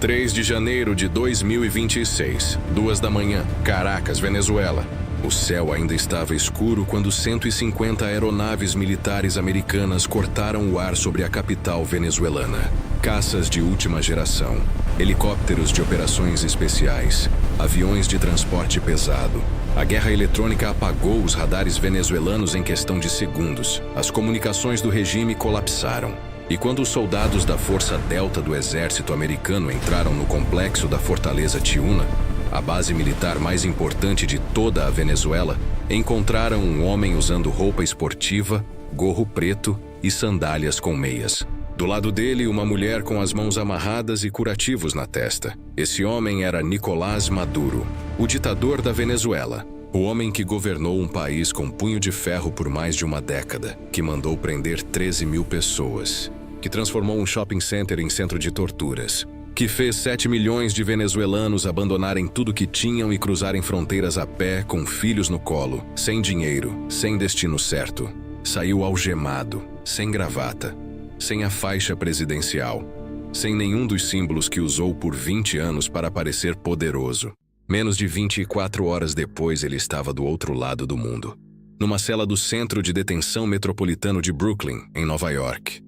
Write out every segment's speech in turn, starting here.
3 de janeiro de 2026, 2 da manhã, Caracas, Venezuela. O céu ainda estava escuro quando 150 aeronaves militares americanas cortaram o ar sobre a capital venezuelana. Caças de última geração, helicópteros de operações especiais, aviões de transporte pesado. A guerra eletrônica apagou os radares venezuelanos em questão de segundos. As comunicações do regime colapsaram. E quando os soldados da Força Delta do Exército Americano entraram no complexo da Fortaleza Tiuna, a base militar mais importante de toda a Venezuela, encontraram um homem usando roupa esportiva, gorro preto e sandálias com meias. Do lado dele, uma mulher com as mãos amarradas e curativos na testa. Esse homem era Nicolás Maduro, o ditador da Venezuela. O homem que governou um país com punho de ferro por mais de uma década, que mandou prender 13 mil pessoas, que transformou um shopping center em centro de torturas, que fez 7 milhões de venezuelanos abandonarem tudo que tinham e cruzarem fronteiras a pé, com filhos no colo, sem dinheiro, sem destino certo. Saiu algemado, sem gravata, sem a faixa presidencial, sem nenhum dos símbolos que usou por 20 anos para parecer poderoso. Menos de 24 horas depois, ele estava do outro lado do mundo, numa cela do Centro de Detenção Metropolitano de Brooklyn, em Nova York.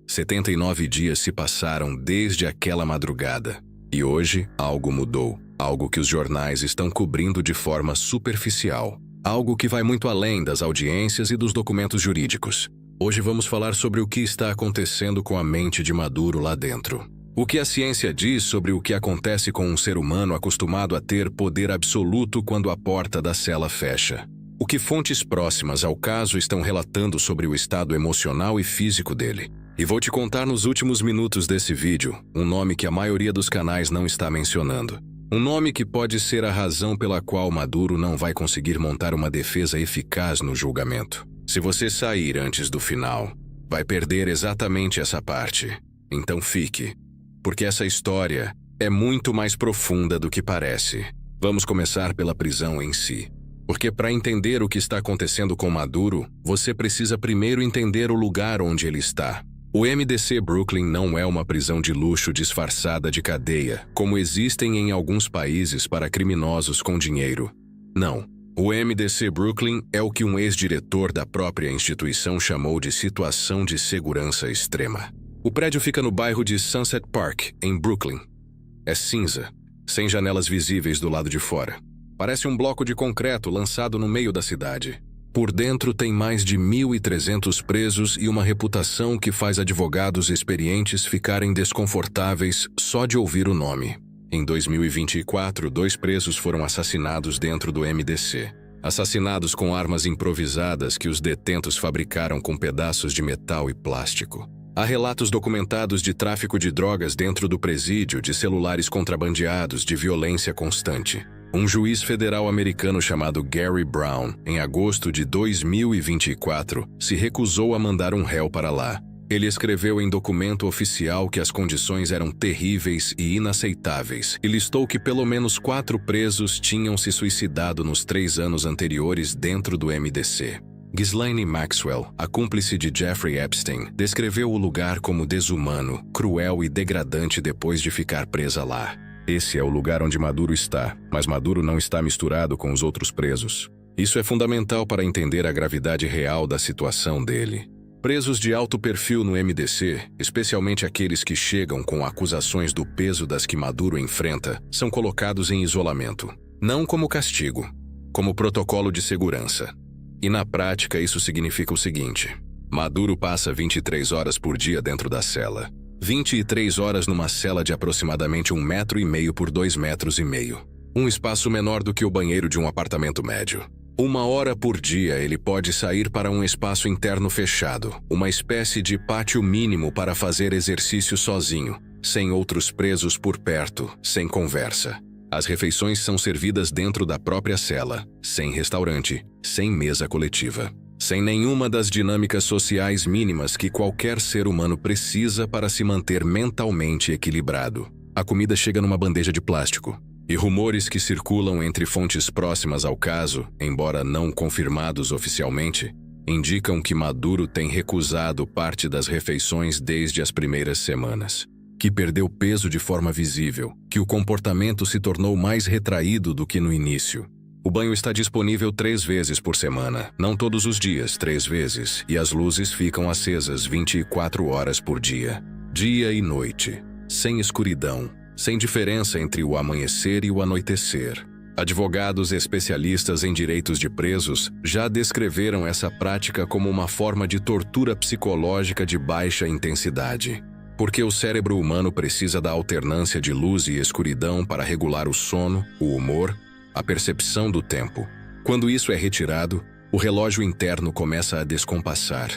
79 dias se passaram desde aquela madrugada. E hoje, algo mudou. Algo que os jornais estão cobrindo de forma superficial. Algo que vai muito além das audiências e dos documentos jurídicos. Hoje vamos falar sobre o que está acontecendo com a mente de Maduro lá dentro. O que a ciência diz sobre o que acontece com um ser humano acostumado a ter poder absoluto quando a porta da cela fecha. O que fontes próximas ao caso estão relatando sobre o estado emocional e físico dele. E vou te contar nos últimos minutos desse vídeo um nome que a maioria dos canais não está mencionando. Um nome que pode ser a razão pela qual Maduro não vai conseguir montar uma defesa eficaz no julgamento. Se você sair antes do final, vai perder exatamente essa parte. Então fique, porque essa história é muito mais profunda do que parece. Vamos começar pela prisão em si. Porque para entender o que está acontecendo com Maduro, você precisa primeiro entender o lugar onde ele está. O MDC Brooklyn não é uma prisão de luxo disfarçada de cadeia, como existem em alguns países para criminosos com dinheiro. Não. O MDC Brooklyn é o que um ex-diretor da própria instituição chamou de situação de segurança extrema. O prédio fica no bairro de Sunset Park, em Brooklyn. É cinza, sem janelas visíveis do lado de fora. Parece um bloco de concreto lançado no meio da cidade. Por dentro tem mais de 1.300 presos e uma reputação que faz advogados experientes ficarem desconfortáveis só de ouvir o nome. Em 2024, 2 presos foram assassinados dentro do MDC. Assassinados com armas improvisadas que os detentos fabricaram com pedaços de metal e plástico. Há relatos documentados de tráfico de drogas dentro do presídio, de celulares contrabandeados, de violência constante. Um juiz federal americano chamado Gary Brown, em agosto de 2024, se recusou a mandar um réu para lá. Ele escreveu em documento oficial que as condições eram terríveis e inaceitáveis e listou que pelo menos 4 presos tinham se suicidado nos 3 anos anteriores dentro do MDC. Ghislaine Maxwell, a cúmplice de Jeffrey Epstein, descreveu o lugar como desumano, cruel e degradante depois de ficar presa lá. Esse é o lugar onde Maduro está, mas Maduro não está misturado com os outros presos. Isso é fundamental para entender a gravidade real da situação dele. Presos de alto perfil no MDC, especialmente aqueles que chegam com acusações do peso das que Maduro enfrenta, são colocados em isolamento. Não como castigo, como protocolo de segurança. E na prática isso significa o seguinte: Maduro passa 23 horas por dia dentro da cela. 23 horas numa cela de aproximadamente 1,5 m por 2,5 m. Um espaço menor do que o banheiro de um apartamento médio. 1 hora por dia ele pode sair para um espaço interno fechado, uma espécie de pátio mínimo para fazer exercício sozinho, sem outros presos por perto, sem conversa. As refeições são servidas dentro da própria cela, sem restaurante, sem mesa coletiva. Sem nenhuma das dinâmicas sociais mínimas que qualquer ser humano precisa para se manter mentalmente equilibrado. A comida chega numa bandeja de plástico. E rumores que circulam entre fontes próximas ao caso, embora não confirmados oficialmente, indicam que Maduro tem recusado parte das refeições desde as primeiras semanas. que perdeu peso de forma visível, que o comportamento se tornou mais retraído do que no início. O banho está disponível 3 vezes por semana, não todos os dias, 3 vezes, e as luzes ficam acesas 24 horas por dia, dia e noite, sem escuridão, sem diferença entre o amanhecer e o anoitecer. Advogados especialistas em direitos de presos já descreveram essa prática como uma forma de tortura psicológica de baixa intensidade, porque o cérebro humano precisa da alternância de luz e escuridão para regular o sono, o humor, a percepção do tempo. Quando isso é retirado, o relógio interno começa a descompassar.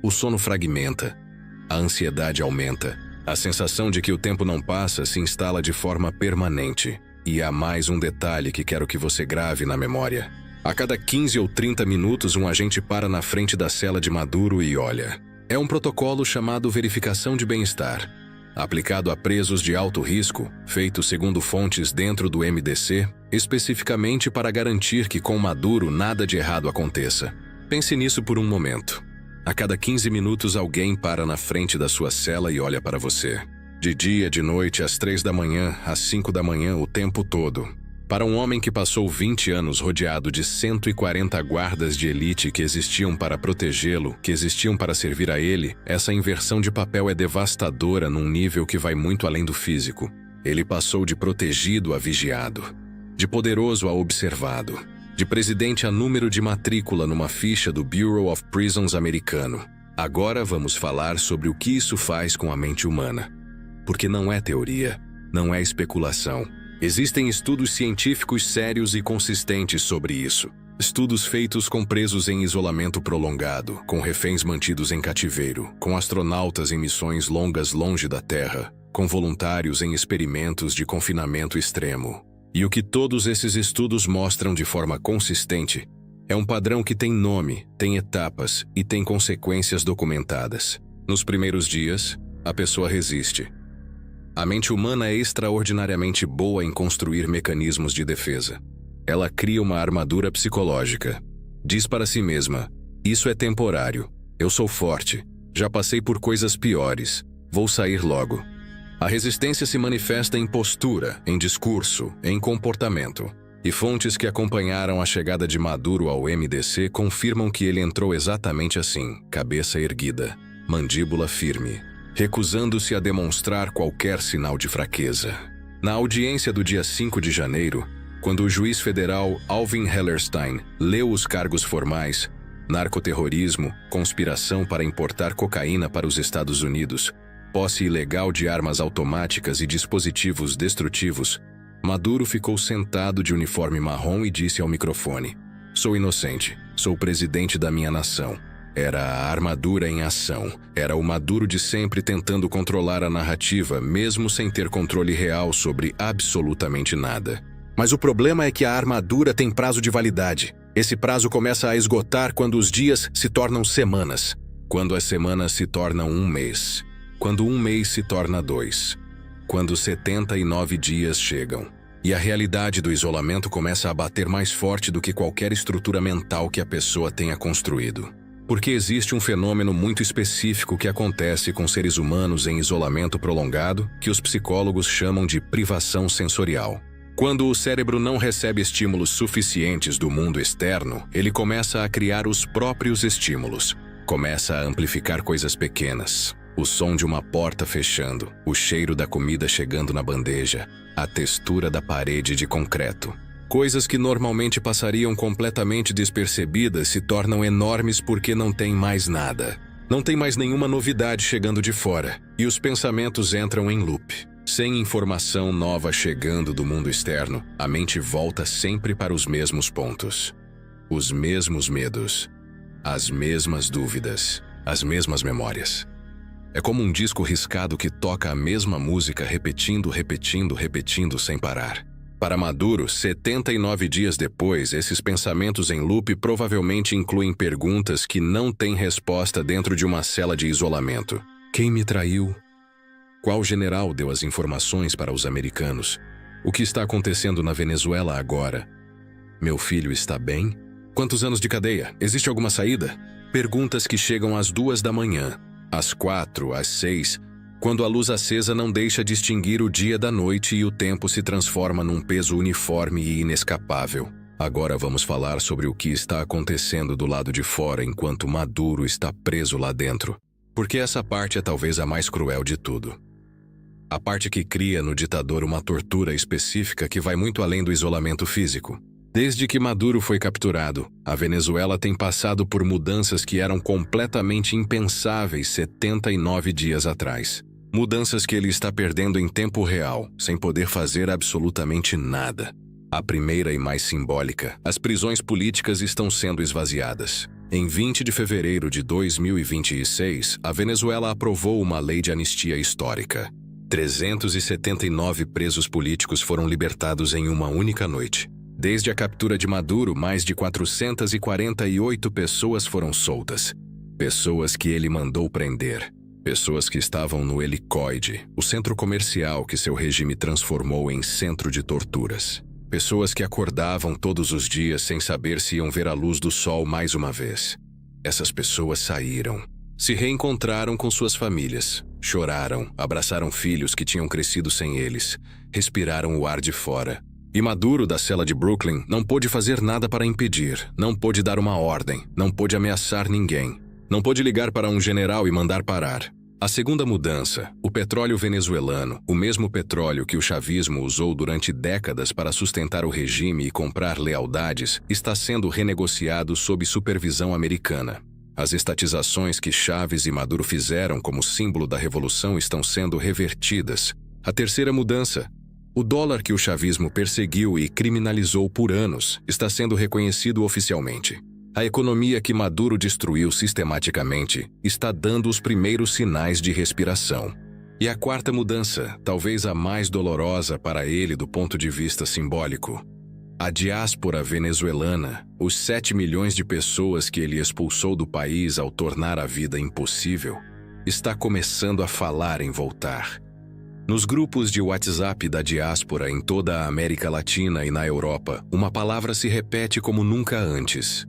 O sono fragmenta, a ansiedade aumenta, a sensação de que o tempo não passa se instala de forma permanente. E há mais um detalhe que quero que você grave na memória. A cada 15 ou 30 minutos, um agente para na frente da cela de Maduro e olha. É um protocolo chamado verificação de bem-estar, aplicado a presos de alto risco, feito segundo fontes dentro do MDC, especificamente para garantir que com Maduro nada de errado aconteça. Pense nisso por um momento. A cada 15 minutos alguém para na frente da sua cela e olha para você. De dia, de noite, às 3 da manhã, às 5 da manhã, o tempo todo. Para um homem que passou 20 anos rodeado de 140 guardas de elite que existiam para protegê-lo, que existiam para servir a ele, essa inversão de papel é devastadora num nível que vai muito além do físico. Ele passou de protegido a vigiado, de poderoso a observado, de presidente a número de matrícula numa ficha do Bureau of Prisons americano. Agora vamos falar sobre o que isso faz com a mente humana. Porque não é teoria, não é especulação. Existem estudos científicos sérios e consistentes sobre isso. Estudos feitos com presos em isolamento prolongado, com reféns mantidos em cativeiro, com astronautas em missões longas longe da Terra, com voluntários em experimentos de confinamento extremo. E o que todos esses estudos mostram de forma consistente é um padrão que tem nome, tem etapas e tem consequências documentadas. Nos primeiros dias, a pessoa resiste. A mente humana é extraordinariamente boa em construir mecanismos de defesa. Ela cria uma armadura psicológica. Diz para si mesma, isso é temporário, eu sou forte, já passei por coisas piores, vou sair logo. A resistência se manifesta em postura, em discurso, em comportamento. E fontes que acompanharam a chegada de Maduro ao MDC confirmam que ele entrou exatamente assim, cabeça erguida, mandíbula firme, recusando-se a demonstrar qualquer sinal de fraqueza. Na audiência do dia 5 de janeiro, quando o juiz federal Alvin Hellerstein leu os cargos formais, narcoterrorismo, conspiração para importar cocaína para os Estados Unidos, posse ilegal de armas automáticas e dispositivos destrutivos, Maduro ficou sentado de uniforme marrom e disse ao microfone: "Sou inocente, sou presidente da minha nação." Era a armadura em ação. Era o Maduro de sempre tentando controlar a narrativa, mesmo sem ter controle real sobre absolutamente nada. Mas o problema é que a armadura tem prazo de validade. Esse prazo começa a esgotar quando os dias se tornam semanas. Quando as semanas se tornam um mês. Quando um mês se torna 2. Quando 79 dias chegam. E a realidade do isolamento começa a bater mais forte do que qualquer estrutura mental que a pessoa tenha construído. Porque existe um fenômeno muito específico que acontece com seres humanos em isolamento prolongado, que os psicólogos chamam de privação sensorial. Quando o cérebro não recebe estímulos suficientes do mundo externo, ele começa a criar os próprios estímulos. Começa a amplificar coisas pequenas. O som de uma porta fechando, o cheiro da comida chegando na bandeja, a textura da parede de concreto. Coisas que normalmente passariam completamente despercebidas se tornam enormes porque não tem mais nada. Não tem mais nenhuma novidade chegando de fora, e os pensamentos entram em loop. Sem informação nova chegando do mundo externo, a mente volta sempre para os mesmos pontos. Os mesmos medos, as mesmas dúvidas, as mesmas memórias. É como um disco riscado que toca a mesma música repetindo sem parar. Para Maduro, 79 dias depois, esses pensamentos em loop provavelmente incluem perguntas que não têm resposta dentro de uma cela de isolamento. Quem me traiu? Qual general deu as informações para os americanos? O que está acontecendo na Venezuela agora? Meu filho está bem? Quantos anos de cadeia? Existe alguma saída? Perguntas que chegam às 2 da manhã, às 4, às 6, Quando a luz acesa não deixa distinguir o dia da noite e o tempo se transforma num peso uniforme e inescapável. Agora vamos falar sobre o que está acontecendo do lado de fora enquanto Maduro está preso lá dentro. Porque essa parte é talvez a mais cruel de tudo. A parte que cria no ditador uma tortura específica que vai muito além do isolamento físico. Desde que Maduro foi capturado, a Venezuela tem passado por mudanças que eram completamente impensáveis 79 dias atrás. Mudanças que ele está perdendo em tempo real, sem poder fazer absolutamente nada. A primeira e mais simbólica, as prisões políticas estão sendo esvaziadas. Em 20 de fevereiro de 2026, a Venezuela aprovou uma lei de anistia histórica. 379 presos políticos foram libertados em uma única noite. Desde a captura de Maduro, mais de 448 pessoas foram soltas. Pessoas que ele mandou prender. Pessoas que estavam no Helicoide, o centro comercial que seu regime transformou em centro de torturas. Pessoas que acordavam todos os dias sem saber se iam ver a luz do sol mais uma vez. Essas pessoas saíram. Se reencontraram com suas famílias. Choraram, abraçaram filhos que tinham crescido sem eles. Respiraram o ar de fora. E Maduro, da cela de Brooklyn, não pôde fazer nada para impedir, não pôde dar uma ordem, não pôde ameaçar ninguém, não pôde ligar para um general e mandar parar. A segunda mudança, o petróleo venezuelano, o mesmo petróleo que o chavismo usou durante décadas para sustentar o regime e comprar lealdades, está sendo renegociado sob supervisão americana. As estatizações que Chávez e Maduro fizeram como símbolo da revolução estão sendo revertidas. A terceira mudança, o dólar que o chavismo perseguiu e criminalizou por anos está sendo reconhecido oficialmente. A economia que Maduro destruiu sistematicamente está dando os primeiros sinais de respiração. E a quarta mudança, talvez a mais dolorosa para ele do ponto de vista simbólico. A diáspora venezuelana, os 7 milhões de pessoas que ele expulsou do país ao tornar a vida impossível, está começando a falar em voltar. Nos grupos de WhatsApp da diáspora em toda a América Latina e na Europa, uma palavra se repete como nunca antes: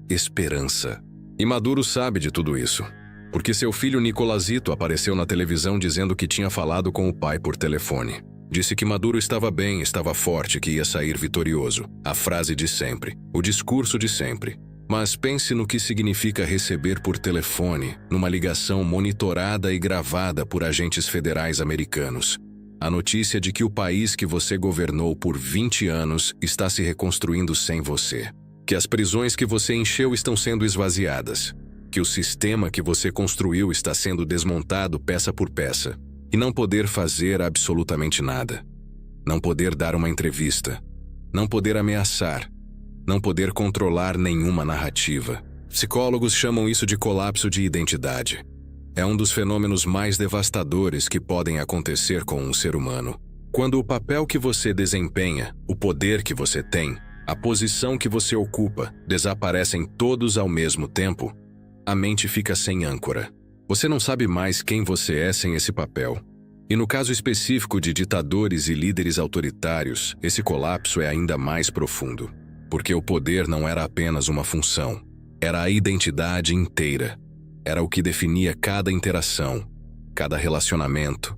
esperança. E Maduro sabe de tudo isso, porque seu filho Nicolásito apareceu na televisão dizendo que tinha falado com o pai por telefone. Disse que Maduro estava bem, estava forte, que ia sair vitorioso. A frase de sempre, o discurso de sempre. Mas pense no que significa receber por telefone, numa ligação monitorada e gravada por agentes federais americanos, a notícia de que o país que você governou por 20 anos está se reconstruindo sem você. Que as prisões que você encheu estão sendo esvaziadas. Que o sistema que você construiu está sendo desmontado peça por peça. E não poder fazer absolutamente nada. Não poder dar uma entrevista. Não poder ameaçar. Não poder controlar nenhuma narrativa. Psicólogos chamam isso de colapso de identidade. É um dos fenômenos mais devastadores que podem acontecer com um ser humano. Quando o papel que você desempenha, o poder que você tem, a posição que você ocupa, desaparecem todos ao mesmo tempo, a mente fica sem âncora. Você não sabe mais quem você é sem esse papel. E no caso específico de ditadores e líderes autoritários, esse colapso é ainda mais profundo. Porque o poder não era apenas uma função. Era a identidade inteira. Era o que definia cada interação, cada relacionamento,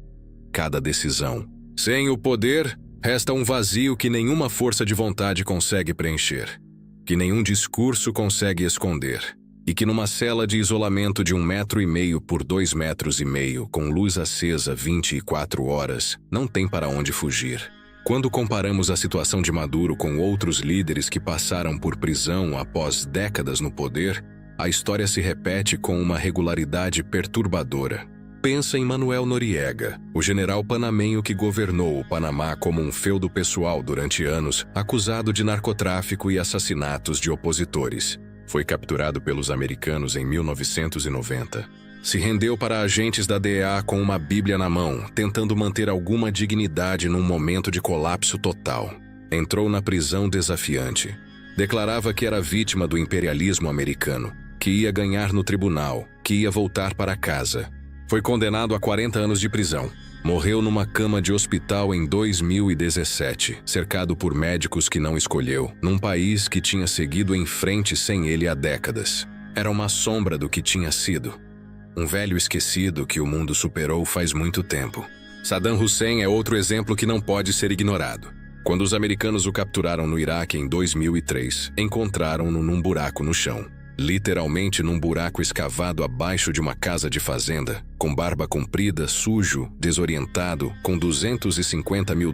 cada decisão. Sem o poder, resta um vazio que nenhuma força de vontade consegue preencher, que nenhum discurso consegue esconder, e que numa cela de isolamento de 1,5 metro por 2,5 metros, com luz acesa 24 horas, não tem para onde fugir. Quando comparamos a situação de Maduro com outros líderes que passaram por prisão após décadas no poder, a história se repete com uma regularidade perturbadora. Pensa em Manuel Noriega, o general panamenho que governou o Panamá como um feudo pessoal durante anos, acusado de narcotráfico e assassinatos de opositores. Foi capturado pelos americanos em 1990. Se rendeu para agentes da DEA com uma bíblia na mão, tentando manter alguma dignidade num momento de colapso total. Entrou na prisão desafiante. Declarava que era vítima do imperialismo americano, que ia ganhar no tribunal, que ia voltar para casa. Foi condenado a 40 anos de prisão. Morreu numa cama de hospital em 2017, cercado por médicos que não escolheu, num país que tinha seguido em frente sem ele há décadas. Era uma sombra do que tinha sido. um velho esquecido que o mundo superou faz muito tempo. Saddam Hussein é outro exemplo que não pode ser ignorado. Quando os americanos o capturaram no Iraque em 2003, encontraram-no num buraco no chão. Literalmente num buraco escavado abaixo de uma casa de fazenda, com barba comprida, sujo, desorientado, com $250 mil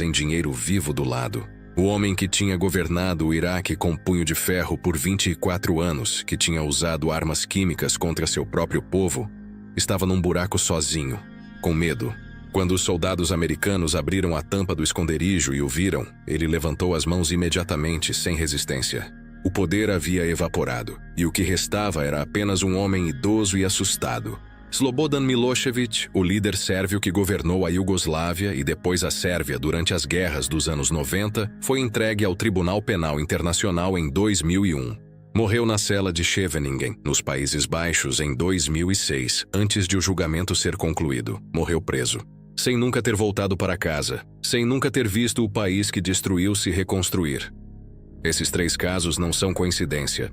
em dinheiro vivo do lado. O homem que tinha governado o Iraque com punho de ferro por 24 anos, que tinha usado armas químicas contra seu próprio povo, estava num buraco sozinho, com medo. Quando os soldados americanos abriram a tampa do esconderijo e o viram, ele levantou as mãos imediatamente, sem resistência. O poder havia evaporado, e o que restava era apenas um homem idoso e assustado. Slobodan Milošević, o líder sérvio que governou a Iugoslávia e depois a Sérvia durante as guerras dos anos 90, foi entregue ao Tribunal Penal Internacional em 2001. Morreu na cela de Scheveningen, nos Países Baixos, em 2006, antes de o julgamento ser concluído. Morreu preso. Sem nunca ter voltado para casa, sem nunca ter visto o país que destruiu se reconstruir. Esses 3 casos não são coincidência.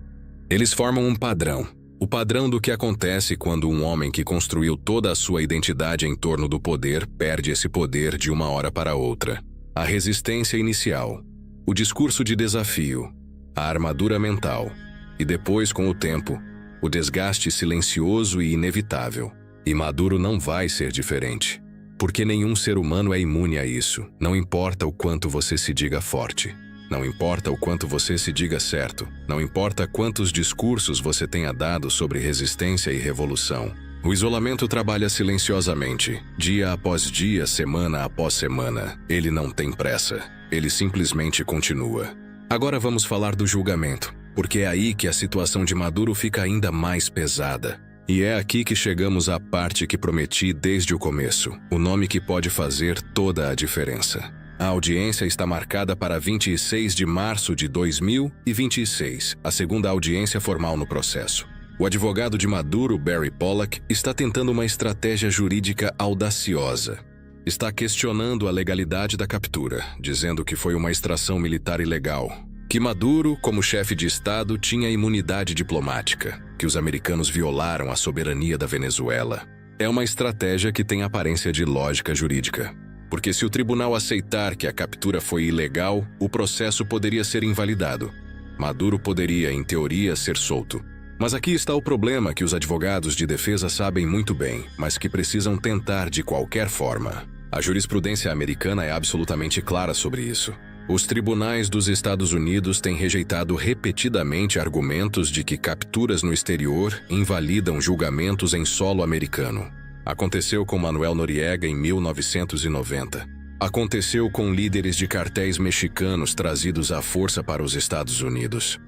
Eles formam um padrão. O padrão do que acontece quando um homem que construiu toda a sua identidade em torno do poder perde esse poder de uma hora para outra. A resistência inicial, o discurso de desafio, a armadura mental e depois, com o tempo, o desgaste silencioso e inevitável. E Maduro não vai ser diferente. Porque nenhum ser humano é imune a isso. Não importa o quanto você se diga forte. Não importa o quanto você se diga certo. Não importa quantos discursos você tenha dado sobre resistência e revolução. O isolamento trabalha silenciosamente, dia após dia, semana após semana. Ele não tem pressa. Ele simplesmente continua. Agora vamos falar do julgamento, porque é aí que a situação de Maduro fica ainda mais pesada. E é aqui que chegamos à parte que prometi desde o começo, o nome que pode fazer toda a diferença. A audiência está marcada para 26 de março de 2026, a segunda audiência formal no processo. O advogado de Maduro, Barry Pollack, está tentando uma estratégia jurídica audaciosa. Está questionando a legalidade da captura, dizendo que foi uma extração militar ilegal, que Maduro, como chefe de Estado, tinha imunidade diplomática, que os americanos violaram a soberania da Venezuela. É uma estratégia que tem aparência de lógica jurídica. Porque se o tribunal aceitar que a captura foi ilegal, o processo poderia ser invalidado. Maduro poderia, em teoria, ser solto. Mas aqui está o problema que os advogados de defesa sabem muito bem, mas que precisam tentar de qualquer forma. A jurisprudência americana é absolutamente clara sobre isso. Os tribunais dos Estados Unidos têm rejeitado repetidamente argumentos de que capturas no exterior invalidam julgamentos em solo americano. Aconteceu com Manuel Noriega em 1990. Aconteceu com líderes de cartéis mexicanos trazidos à força para os Estados Unidos.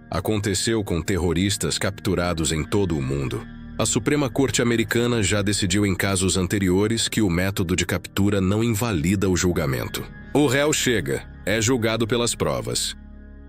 Aconteceu com terroristas capturados em todo o mundo. A Suprema Corte Americana já decidiu em casos anteriores que o método de captura não invalida o julgamento. O réu chega, é julgado pelas provas.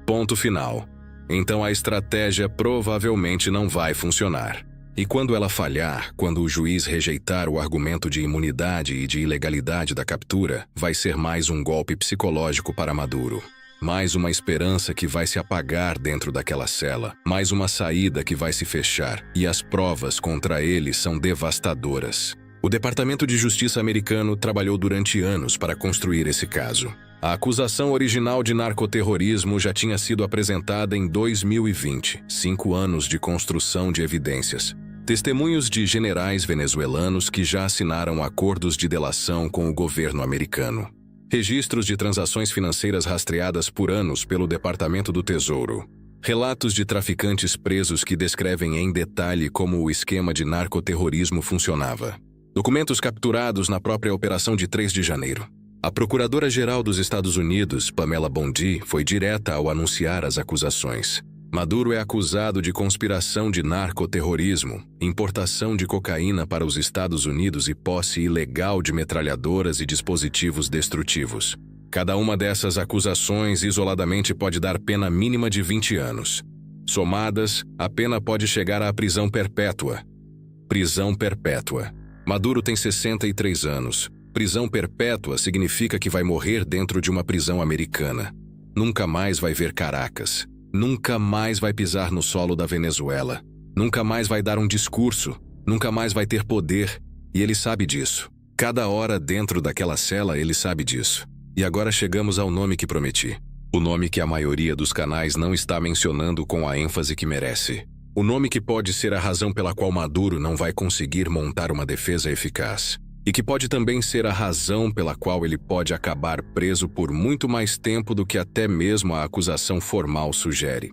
Ponto final. Então a estratégia provavelmente não vai funcionar. E quando ela falhar, quando o juiz rejeitar o argumento de imunidade e de ilegalidade da captura, vai ser mais um golpe psicológico para Maduro. Mais uma esperança que vai se apagar dentro daquela cela, mais uma saída que vai se fechar, e as provas contra ele são devastadoras. O Departamento de Justiça americano trabalhou durante anos para construir esse caso. A acusação original de narcoterrorismo já tinha sido apresentada em 2020, 5 anos de construção de evidências. Testemunhos de generais venezuelanos que já assinaram acordos de delação com o governo americano. Registros de transações financeiras rastreadas por anos pelo Departamento do Tesouro. Relatos de traficantes presos que descrevem em detalhe como o esquema de narcoterrorismo funcionava. Documentos capturados na própria operação de 3 de janeiro. A Procuradora-Geral dos Estados Unidos, Pamela Bondi, foi direta ao anunciar as acusações. Maduro é acusado de conspiração de narcoterrorismo, importação de cocaína para os Estados Unidos e posse ilegal de metralhadoras e dispositivos destrutivos. Cada uma dessas acusações isoladamente pode dar pena mínima de 20 anos. Somadas, a pena pode chegar à prisão perpétua. Prisão perpétua. Maduro tem 63 anos. Prisão perpétua significa que vai morrer dentro de uma prisão americana. Nunca mais vai ver Caracas. Nunca mais vai pisar no solo da Venezuela. Nunca mais vai dar um discurso. Nunca mais vai ter poder, e ele sabe disso. Cada hora dentro daquela cela ele sabe disso. E agora chegamos ao nome que prometi. O nome que a maioria dos canais não está mencionando com a ênfase que merece. O nome que pode ser a razão pela qual Maduro não vai conseguir montar uma defesa eficaz. E que pode também ser a razão pela qual ele pode acabar preso por muito mais tempo do que até mesmo a acusação formal sugere.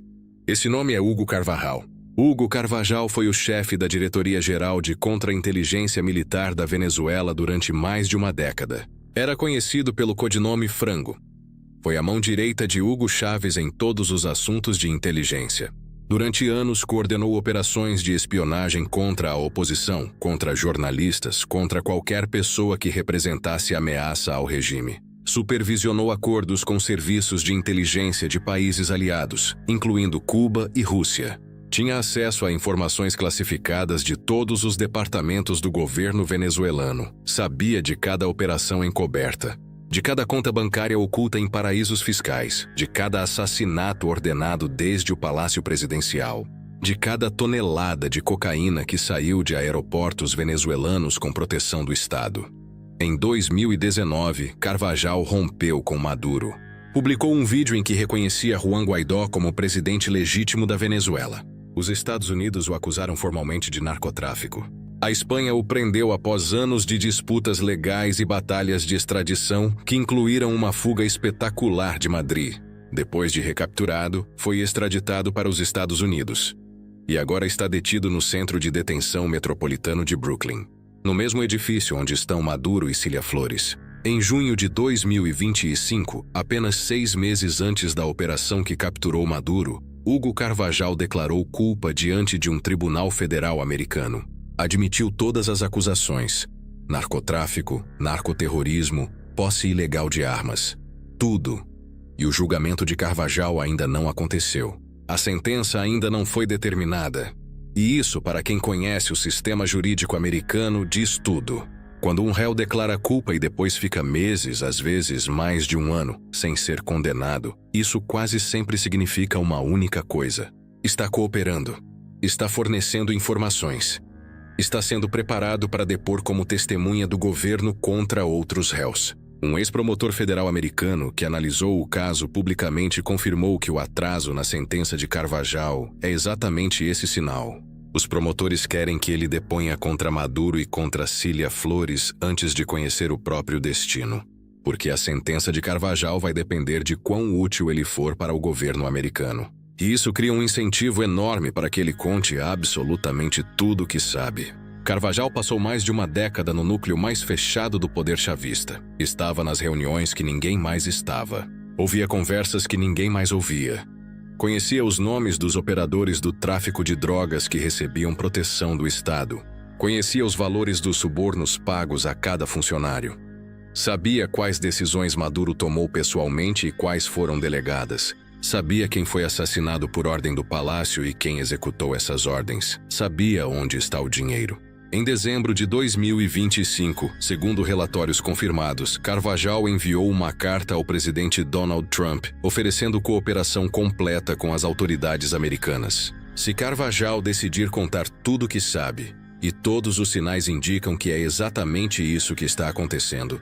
Esse nome é Hugo Carvajal. Hugo Carvajal foi o chefe da Diretoria-Geral de Contra-Inteligência Militar da Venezuela durante mais de uma década. Era conhecido pelo codinome Frango. Foi a mão direita de Hugo Chávez em todos os assuntos de inteligência. Durante anos, coordenou operações de espionagem contra a oposição, contra jornalistas, contra qualquer pessoa que representasse ameaça ao regime. Supervisionou acordos com serviços de inteligência de países aliados, incluindo Cuba e Rússia. Tinha acesso a informações classificadas de todos os departamentos do governo venezuelano. Sabia de cada operação encoberta, de cada conta bancária oculta em paraísos fiscais, de cada assassinato ordenado desde o Palácio Presidencial, de cada tonelada de cocaína que saiu de aeroportos venezuelanos com proteção do Estado. Em 2019, Carvajal rompeu com Maduro. Publicou um vídeo em que reconhecia Juan Guaidó como presidente legítimo da Venezuela. Os Estados Unidos o acusaram formalmente de narcotráfico. A Espanha o prendeu após anos de disputas legais e batalhas de extradição que incluíram uma fuga espetacular de Madrid. Depois de recapturado, foi extraditado para os Estados Unidos. E agora está detido no Centro de Detenção Metropolitano de Brooklyn, no mesmo edifício onde estão Maduro e Cília Flores. Em junho de 2025, apenas 6 meses antes da operação que capturou Maduro, Hugo Carvajal declarou culpa diante de um tribunal federal americano. Admitiu todas as acusações: narcotráfico, narcoterrorismo, posse ilegal de armas. Tudo. E o julgamento de Carvajal ainda não aconteceu. A sentença ainda não foi determinada. E isso, para quem conhece o sistema jurídico americano, diz tudo. Quando um réu declara culpa e depois fica meses, às vezes mais de 1 ano, sem ser condenado, isso quase sempre significa uma única coisa: está cooperando, está fornecendo informações, está sendo preparado para depor como testemunha do governo contra outros réus. Um ex-promotor federal americano que analisou o caso publicamente confirmou que o atraso na sentença de Carvajal é exatamente esse sinal. Os promotores querem que ele deponha contra Maduro e contra Cília Flores antes de conhecer o próprio destino, porque a sentença de Carvajal vai depender de quão útil ele for para o governo americano. E isso cria um incentivo enorme para que ele conte absolutamente tudo o que sabe. Carvajal passou mais de uma década no núcleo mais fechado do poder chavista. Estava nas reuniões que ninguém mais estava. Ouvia conversas que ninguém mais ouvia. Conhecia os nomes dos operadores do tráfico de drogas que recebiam proteção do Estado. Conhecia os valores dos subornos pagos a cada funcionário. Sabia quais decisões Maduro tomou pessoalmente e quais foram delegadas. Sabia quem foi assassinado por ordem do Palácio e quem executou essas ordens. Sabia onde está o dinheiro. Em dezembro de 2025, segundo relatórios confirmados, Carvajal enviou uma carta ao presidente Donald Trump, oferecendo cooperação completa com as autoridades americanas. Se Carvajal decidir contar tudo o que sabe, e todos os sinais indicam que é exatamente isso que está acontecendo,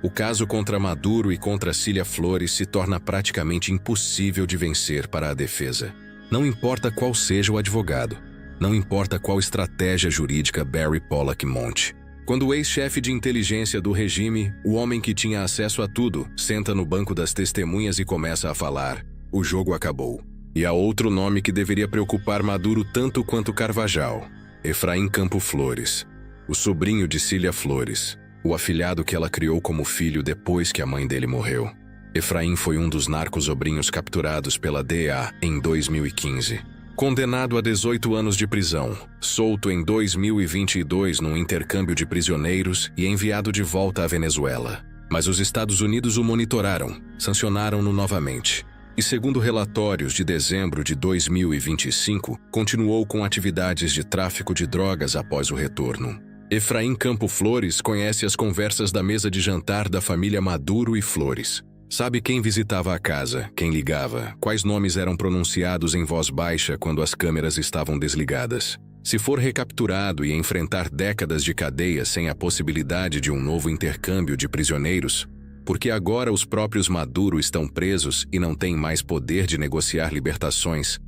o caso contra Maduro e contra Cília Flores se torna praticamente impossível de vencer para a defesa. Não importa qual seja o advogado. Não importa qual estratégia jurídica Barry Pollack monte. Quando o ex-chefe de inteligência do regime, o homem que tinha acesso a tudo, senta no banco das testemunhas e começa a falar, o jogo acabou. E há outro nome que deveria preocupar Maduro tanto quanto Carvajal: Efraim Campo Flores, o sobrinho de Cília Flores, o afilhado que ela criou como filho depois que a mãe dele morreu. Efraim foi um dos narcosobrinhos capturados pela DEA em 2015. Condenado a 18 anos de prisão, solto em 2022 num intercâmbio de prisioneiros e enviado de volta à Venezuela. Mas os Estados Unidos o monitoraram, sancionaram-no novamente. E segundo relatórios de dezembro de 2025, continuou com atividades de tráfico de drogas após o retorno. Efraim Campo Flores conhece as conversas da mesa de jantar da família Maduro e Flores. Sabe quem visitava a casa, quem ligava, quais nomes eram pronunciados em voz baixa quando as câmeras estavam desligadas. Se for recapturado e enfrentar décadas de cadeia sem a possibilidade de um novo intercâmbio de prisioneiros, porque agora os próprios Maduro estão presos e não têm mais poder de negociar libertações,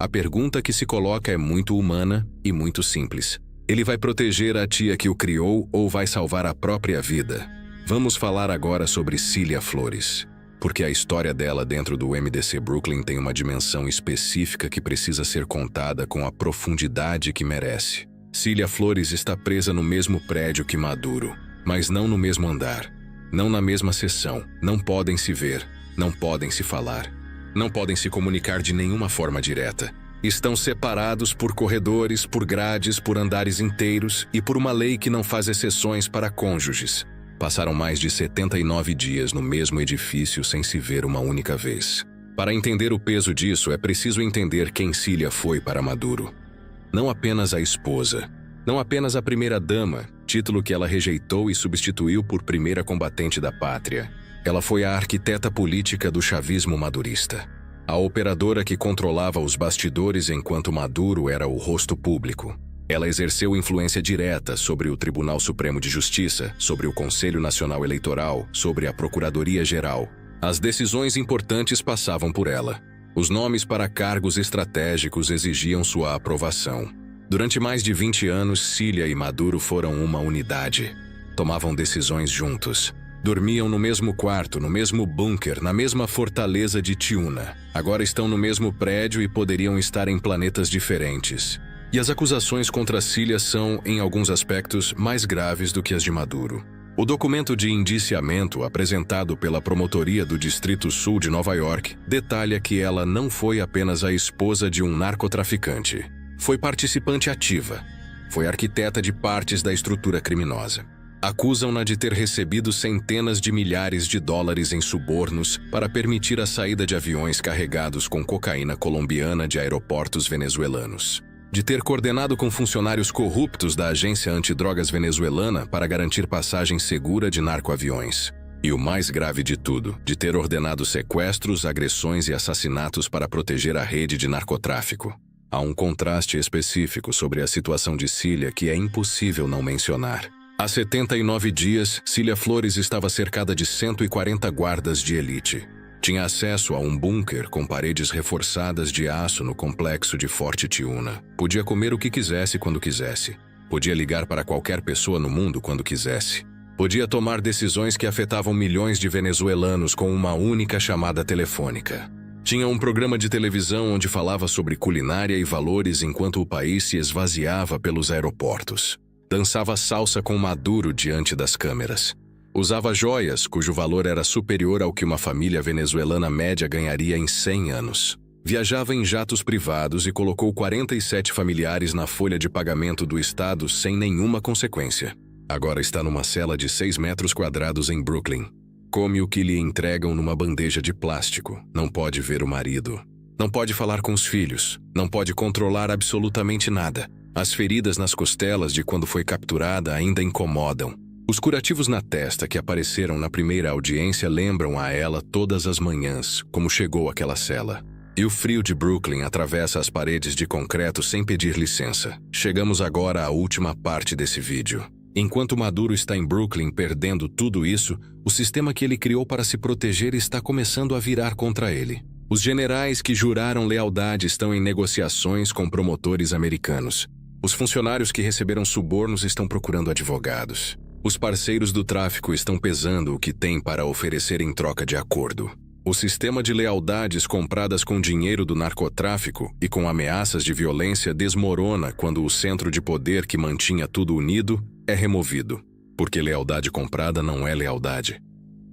a pergunta que se coloca é muito humana e muito simples. Ele vai proteger a tia que o criou ou vai salvar a própria vida? Vamos falar agora sobre Cília Flores, porque a história dela dentro do MDC Brooklyn tem uma dimensão específica que precisa ser contada com a profundidade que merece. Cília Flores está presa no mesmo prédio que Maduro, mas não no mesmo andar, não na mesma seção, não podem se ver, não podem se falar, não podem se comunicar de nenhuma forma direta. Estão separados por corredores, por grades, por andares inteiros e por uma lei que não faz exceções para cônjuges. Passaram mais de 79 dias no mesmo edifício sem se ver uma única vez. Para entender o peso disso, é preciso entender quem Cília foi para Maduro. Não apenas a esposa, não apenas a primeira-dama, título que ela rejeitou e substituiu por primeira combatente da pátria. Ela foi a arquiteta política do chavismo madurista. A operadora que controlava os bastidores enquanto Maduro era o rosto público. Ela exerceu influência direta sobre o Tribunal Supremo de Justiça, sobre o Conselho Nacional Eleitoral, sobre a Procuradoria-Geral. As decisões importantes passavam por ela. Os nomes para cargos estratégicos exigiam sua aprovação. Durante mais de 20 anos, Cília e Maduro foram uma unidade. Tomavam decisões juntos. Dormiam no mesmo quarto, no mesmo bunker, na mesma fortaleza de Tiuna. Agora estão no mesmo prédio e poderiam estar em planetas diferentes. E as acusações contra Cília são, em alguns aspectos, mais graves do que as de Maduro. O documento de indiciamento apresentado pela Promotoria do Distrito Sul de Nova York detalha que ela não foi apenas a esposa de um narcotraficante. Foi participante ativa. Foi arquiteta de partes da estrutura criminosa. Acusam-na de ter recebido centenas de milhares de dólares em subornos para permitir a saída de aviões carregados com cocaína colombiana de aeroportos venezuelanos. De ter coordenado com funcionários corruptos da agência antidrogas venezuelana para garantir passagem segura de narcoaviões. E o mais grave de tudo, de ter ordenado sequestros, agressões e assassinatos para proteger a rede de narcotráfico. Há um contraste específico sobre a situação de Cília que é impossível não mencionar. Há 79 dias, Cília Flores estava cercada de 140 guardas de elite. Tinha acesso a um bunker com paredes reforçadas de aço no complexo de Forte Tiuna. Podia comer o que quisesse quando quisesse. Podia ligar para qualquer pessoa no mundo quando quisesse. Podia tomar decisões que afetavam milhões de venezuelanos com uma única chamada telefônica. Tinha um programa de televisão onde falava sobre culinária e valores enquanto o país se esvaziava pelos aeroportos. Dançava salsa com Maduro diante das câmeras. Usava joias cujo valor era superior ao que uma família venezuelana média ganharia em 100 anos. Viajava em jatos privados e colocou 47 familiares na folha de pagamento do Estado sem nenhuma consequência. Agora está numa cela de 6 metros quadrados em Brooklyn. Come o que lhe entregam numa bandeja de plástico. Não pode ver o marido. Não pode falar com os filhos. Não pode controlar absolutamente nada. As feridas nas costelas de quando foi capturada ainda incomodam. Os curativos na testa que apareceram na primeira audiência lembram a ela todas as manhãs como chegou àquela cela. E o frio de Brooklyn atravessa as paredes de concreto sem pedir licença. Chegamos agora à última parte desse vídeo. Enquanto Maduro está em Brooklyn perdendo tudo isso, o sistema que ele criou para se proteger está começando a virar contra ele. Os generais que juraram lealdade estão em negociações com promotores americanos. Os funcionários que receberam subornos estão procurando advogados. Os parceiros do tráfico estão pesando o que têm para oferecer em troca de acordo. O sistema de lealdades compradas com dinheiro do narcotráfico e com ameaças de violência desmorona quando o centro de poder que mantinha tudo unido é removido. Porque lealdade comprada não é lealdade.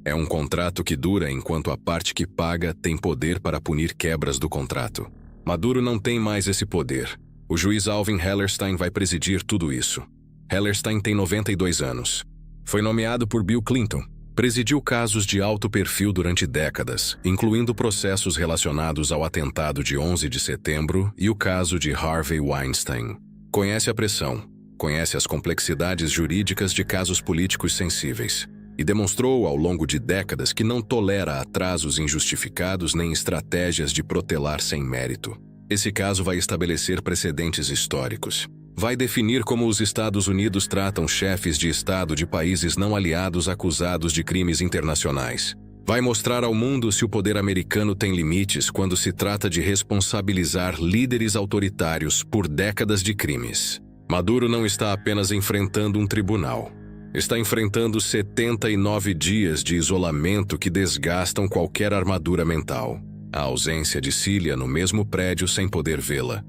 É um contrato que dura enquanto a parte que paga tem poder para punir quebras do contrato. Maduro não tem mais esse poder. O juiz Alvin Hellerstein vai presidir tudo isso. Hellerstein tem 92 anos. Foi nomeado por Bill Clinton. Presidiu casos de alto perfil durante décadas, incluindo processos relacionados ao atentado de 11 de setembro e o caso de Harvey Weinstein. Conhece a pressão, conhece as complexidades jurídicas de casos políticos sensíveis e demonstrou ao longo de décadas que não tolera atrasos injustificados nem estratégias de protelar sem mérito. Esse caso vai estabelecer precedentes históricos. Vai definir como os Estados Unidos tratam chefes de Estado de países não aliados acusados de crimes internacionais. Vai mostrar ao mundo se o poder americano tem limites quando se trata de responsabilizar líderes autoritários por décadas de crimes. Maduro não está apenas enfrentando um tribunal. Está enfrentando 79 dias de isolamento que desgastam qualquer armadura mental. A ausência de Cília no mesmo prédio sem poder vê-la.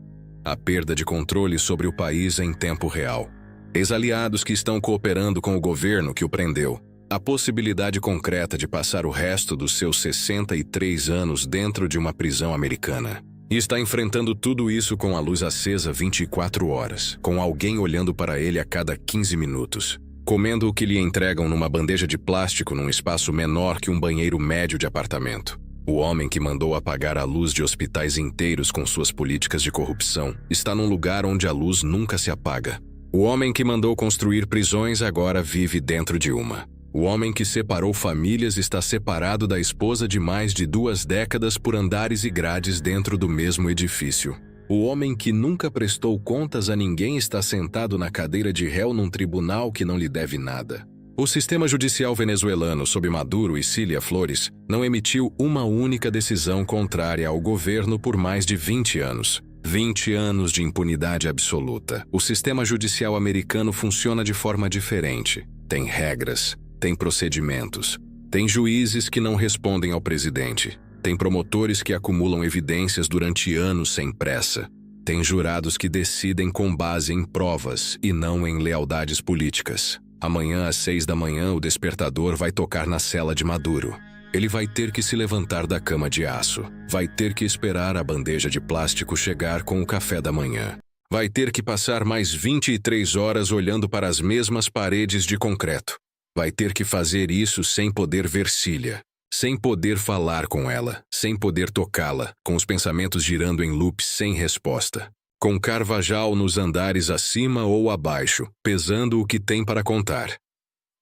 A perda de controle sobre o país em tempo real. Ex-aliados que estão cooperando com o governo que o prendeu. A possibilidade concreta de passar o resto dos seus 63 anos dentro de uma prisão americana. E está enfrentando tudo isso com a luz acesa 24 horas, com alguém olhando para ele a cada 15 minutos. Comendo o que lhe entregam numa bandeja de plástico num espaço menor que um banheiro médio de apartamento. O homem que mandou apagar a luz de hospitais inteiros com suas políticas de corrupção está num lugar onde a luz nunca se apaga. O homem que mandou construir prisões agora vive dentro de uma. O homem que separou famílias está separado da esposa de mais de 2 décadas por andares e grades dentro do mesmo edifício. O homem que nunca prestou contas a ninguém está sentado na cadeira de réu num tribunal que não lhe deve nada. O sistema judicial venezuelano, sob Maduro e Cília Flores, não emitiu uma única decisão contrária ao governo por mais de 20 anos. 20 anos de impunidade absoluta. O sistema judicial americano funciona de forma diferente. Tem regras, tem procedimentos, tem juízes que não respondem ao presidente, tem promotores que acumulam evidências durante anos sem pressa, tem jurados que decidem com base em provas e não em lealdades políticas. Amanhã às 6 da manhã o despertador vai tocar na cela de Maduro. Ele vai ter que se levantar da cama de aço. Vai ter que esperar a bandeja de plástico chegar com o café da manhã. Vai ter que passar mais 23 horas olhando para as mesmas paredes de concreto. Vai ter que fazer isso sem poder ver Cília, sem poder falar com ela, sem poder tocá-la, com os pensamentos girando em loop sem resposta. Com Carvajal nos andares acima ou abaixo, pesando o que tem para contar.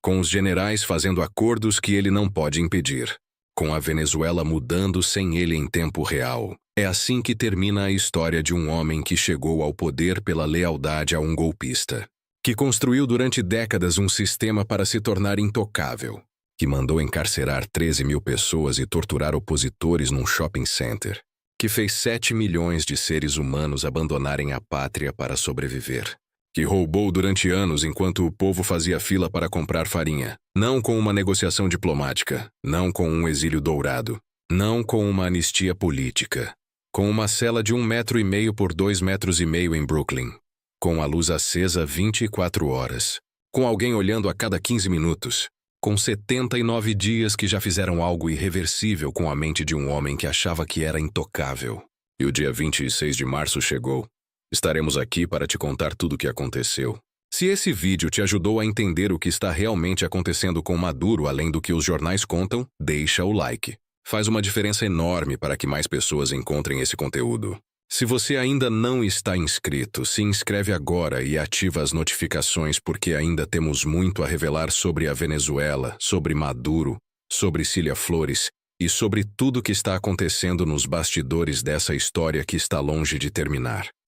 Com os generais fazendo acordos que ele não pode impedir. Com a Venezuela mudando sem ele em tempo real. É assim que termina a história de um homem que chegou ao poder pela lealdade a um golpista. Que construiu durante décadas um sistema para se tornar intocável. Que mandou encarcerar 13 mil pessoas e torturar opositores num shopping center. Que fez 7 milhões de seres humanos abandonarem a pátria para sobreviver. Que roubou durante anos enquanto o povo fazia fila para comprar farinha. Não com uma negociação diplomática, não com um exílio dourado, não com uma anistia política. Com uma cela de 1,5 metro por 2,5 metros em Brooklyn. Com a luz acesa 24 horas. Com alguém olhando a cada 15 minutos. Com 79 dias que já fizeram algo irreversível com a mente de um homem que achava que era intocável. E o dia 26 de março chegou. Estaremos aqui para te contar tudo o que aconteceu. Se esse vídeo te ajudou a entender o que está realmente acontecendo com Maduro além do que os jornais contam, deixa o like. Faz uma diferença enorme para que mais pessoas encontrem esse conteúdo. Se você ainda não está inscrito, se inscreve agora e ativa as notificações porque ainda temos muito a revelar sobre a Venezuela, sobre Maduro, sobre Cília Flores e sobre tudo que está acontecendo nos bastidores dessa história que está longe de terminar.